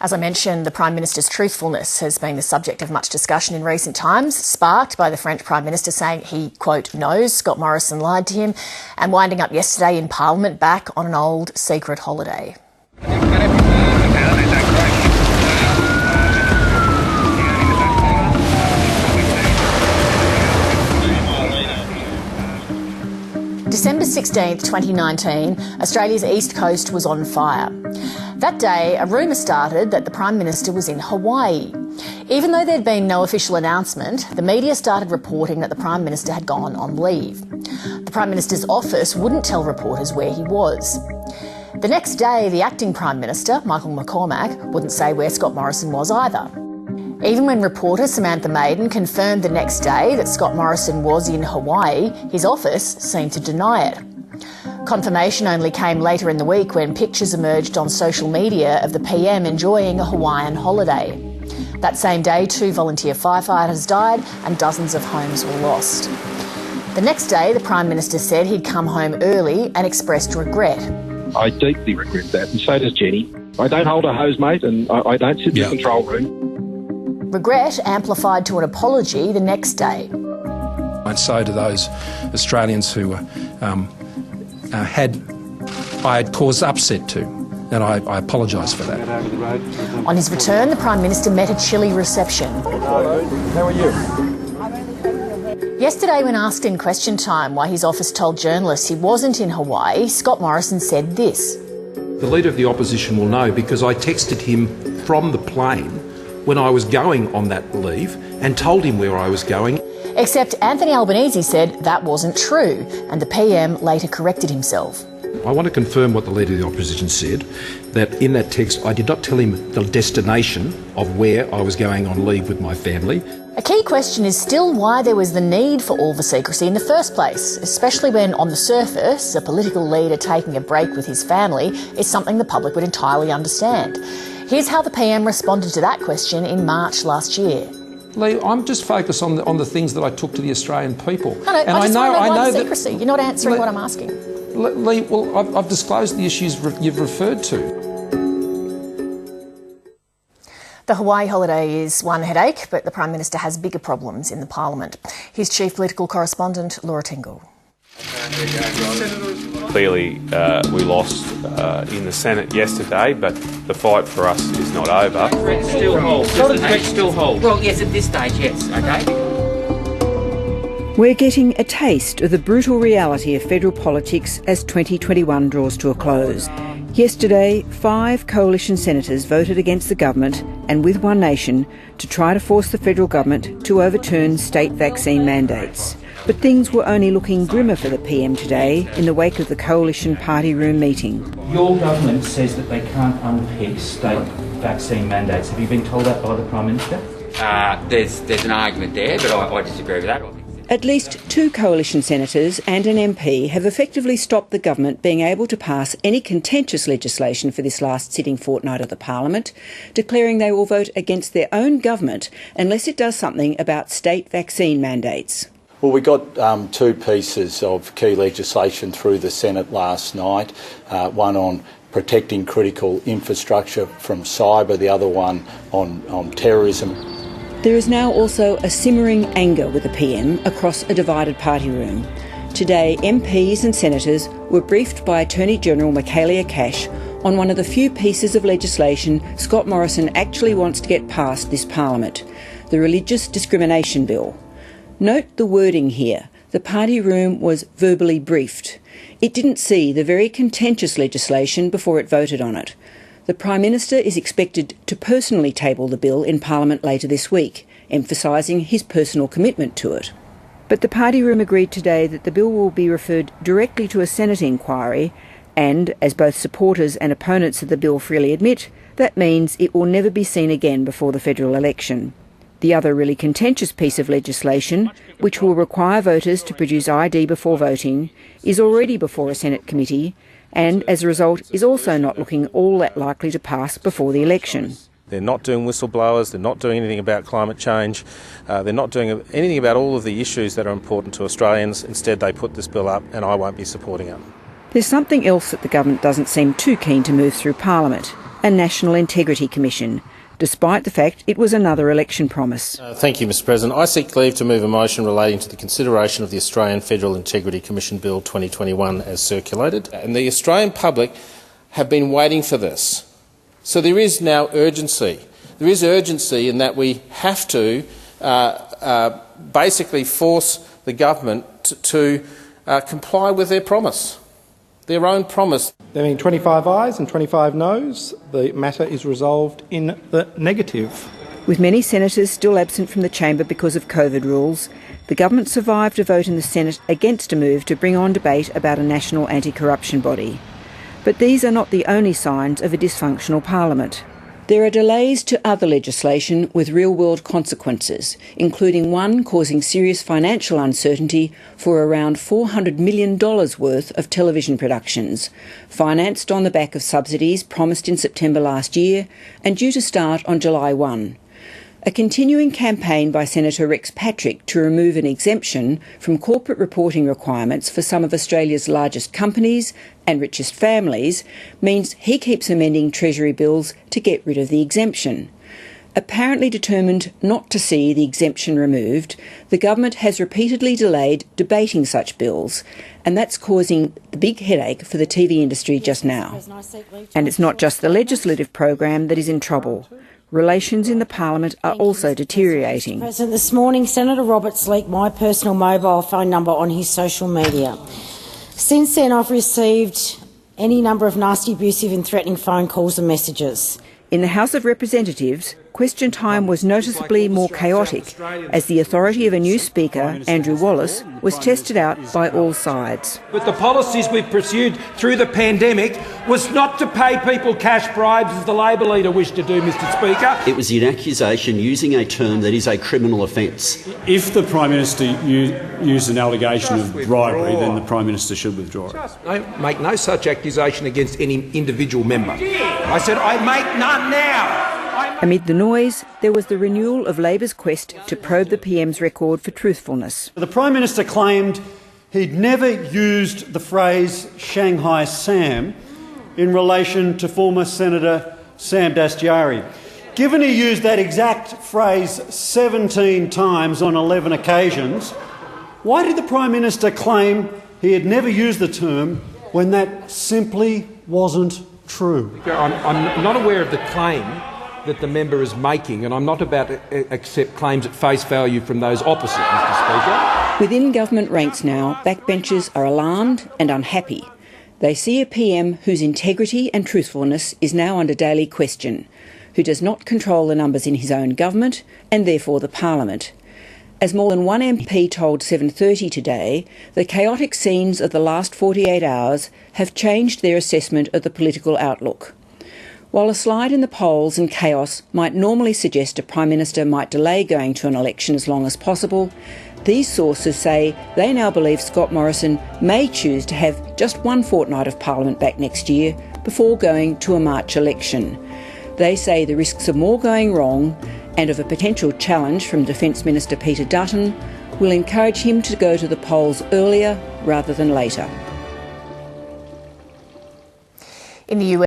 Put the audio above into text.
As I mentioned, the Prime Minister's truthfulness has been the subject of much discussion in recent times, sparked by the French Prime Minister saying he, quote, knows Scott Morrison lied to him, and winding up yesterday in Parliament back on an old secret holiday. December 16th, 2019, Australia's east coast was on fire. That day, a rumour started that the Prime Minister was in Hawaii. Even though there'd been no official announcement, the media started reporting that the Prime Minister had gone on leave. The Prime Minister's office wouldn't tell reporters where he was. The next day, the acting Prime Minister, Michael McCormack, wouldn't say where Scott Morrison was either. Even when reporter Samantha Maiden confirmed the next day that Scott Morrison was in Hawaii, his office seemed to deny it. Confirmation only came later in the week when pictures emerged on social media of the PM enjoying a Hawaiian holiday. That same day, 2 volunteer firefighters died and dozens of homes were lost. The next day, the Prime Minister said he'd come home early and expressed regret. I deeply regret that, and so does Jenny. I don't hold a hose, mate, and I don't sit in the control room. Regret amplified to an apology the next day. And so to those Australians who I had caused upset to, and I apologise for that. On his return, the Prime Minister met a chilly reception. How are you? Yesterday, when asked in question time why his office told journalists he wasn't in Hawaii, Scott Morrison said this. The Leader of the Opposition will know because I texted him from the plane when I was going on that leave and told him where I was going. Except Anthony Albanese said that wasn't true, and the PM later corrected himself. I want to confirm what the Leader of the Opposition said, that in that text I did not tell him the destination of where I was going on leave with my family. A key question is still why there was the need for all the secrecy in the first place, especially when, on the surface, a political leader taking a break with his family is something the public would entirely understand. Here's how the PM responded to that question in March last year. Leigh, I'm just focused on the things that I took to the Australian people. No, and I just want to know the secrecy. You're not answering what I'm asking. Leigh, well, I've disclosed the issues you've referred to. The Hawaii holiday is one headache, but the Prime Minister has bigger problems in the Parliament. Here's Chief Political Correspondent Laura Tingle. Clearly, we lost in the Senate yesterday, but the fight for us is not over. Threat still holds. The threat still holds. Well, yes, at this stage, yes. Okay. We're getting a taste of the brutal reality of federal politics as 2021 draws to a close. Yesterday, 5 coalition senators voted against the government and with One Nation to try to force the federal government to overturn state vaccine mandates. But things were only looking grimmer for the PM today in the wake of the coalition party room meeting. Your government says that they can't unpick state vaccine mandates. Have you been told that by the Prime Minister? There's an argument there, but I disagree with that. At least 2 coalition senators and an MP have effectively stopped the government being able to pass any contentious legislation for this last sitting fortnight of the Parliament, declaring they will vote against their own government unless it does something about state vaccine mandates. Well, we got 2 pieces of key legislation through the Senate last night, one on protecting critical infrastructure from cyber, the other one on terrorism. There is now also a simmering anger with the PM across a divided party room. Today, MPs and senators were briefed by Attorney General Michaelia Cash on one of the few pieces of legislation Scott Morrison actually wants to get past this Parliament, the Religious Discrimination Bill. Note the wording here. The party room was verbally briefed. It didn't see the very contentious legislation before it voted on it. The Prime Minister is expected to personally table the bill in Parliament later this week, emphasising his personal commitment to it. But the party room agreed today that the bill will be referred directly to a Senate inquiry and, as both supporters and opponents of the bill freely admit, that means it will never be seen again before the federal election. The other really contentious piece of legislation, which will require voters to produce ID before voting, is already before a Senate committee and, as a result, is also not looking all that likely to pass before the election. They're not doing whistleblowers, they're not doing anything about climate change, they're not doing anything about all of the issues that are important to Australians. Instead, they put this bill up and I won't be supporting it. There's something else that the government doesn't seem too keen to move through Parliament, a National Integrity Commission, despite the fact it was another election promise. Thank you, Mr President. I seek leave to move a motion relating to the consideration of the Australian Federal Integrity Commission Bill 2021 as circulated. And the Australian public have been waiting for this. So there is now urgency. There is urgency in that we have to basically force the government to comply with their promise, their own promise. There being 25 ayes and 25 noes, the matter is resolved in the negative. With many senators still absent from the chamber because of COVID rules, the government survived a vote in the Senate against a move to bring on debate about a national anti-corruption body. But these are not the only signs of a dysfunctional parliament. There are delays to other legislation with real-world consequences, including one causing serious financial uncertainty for around $400 million worth of television productions, financed on the back of subsidies promised in September last year and due to start on July 1. A continuing campaign by Senator Rex Patrick to remove an exemption from corporate reporting requirements for some of Australia's largest companies and richest families means he keeps amending Treasury bills to get rid of the exemption. Apparently determined not to see the exemption removed, the government has repeatedly delayed debating such bills, and that's causing the big headache for the TV industry just now. And it's not just the legislative program that is in trouble. Relations in the Parliament are also deteriorating. President, this morning Senator Roberts leaked my personal mobile phone number on his social media. Since then I've received any number of nasty, abusive and threatening phone calls and messages. In the House of Representatives, question time was noticeably more chaotic as the authority of a new Speaker, Andrew Wallace, was tested out by all sides. But the policies we've pursued through the pandemic was not to pay people cash bribes, as the Labor leader wished to do, Mr Speaker. It was an accusation using a term that is a criminal offence. If the Prime Minister used an allegation of bribery, then the Prime Minister should withdraw it. Make no such accusation against any individual member. I said I make none now. Amid the noise, there was the renewal of Labor's quest to probe the PM's record for truthfulness. The Prime Minister claimed he'd never used the phrase Shanghai Sam in relation to former Senator Sam Dastyari. Given he used that exact phrase 17 times on 11 occasions, why did the Prime Minister claim he had never used the term when that simply wasn't true? I'm not aware of the claim that the member is making, and I'm not about to accept claims at face value from those opposite, Mr Speaker. Within government ranks now, backbenchers are alarmed and unhappy. They see a PM whose integrity and truthfulness is now under daily question, who does not control the numbers in his own government and therefore the Parliament. As more than one MP told 7:30 today, the chaotic scenes of the last 48 hours have changed their assessment of the political outlook. While a slide in the polls and chaos might normally suggest a Prime Minister might delay going to an election as long as possible, these sources say they now believe Scott Morrison may choose to have just one fortnight of Parliament back next year before going to a March election. They say the risks of more going wrong and of a potential challenge from Defence Minister Peter Dutton will encourage him to go to the polls earlier rather than later. In the US,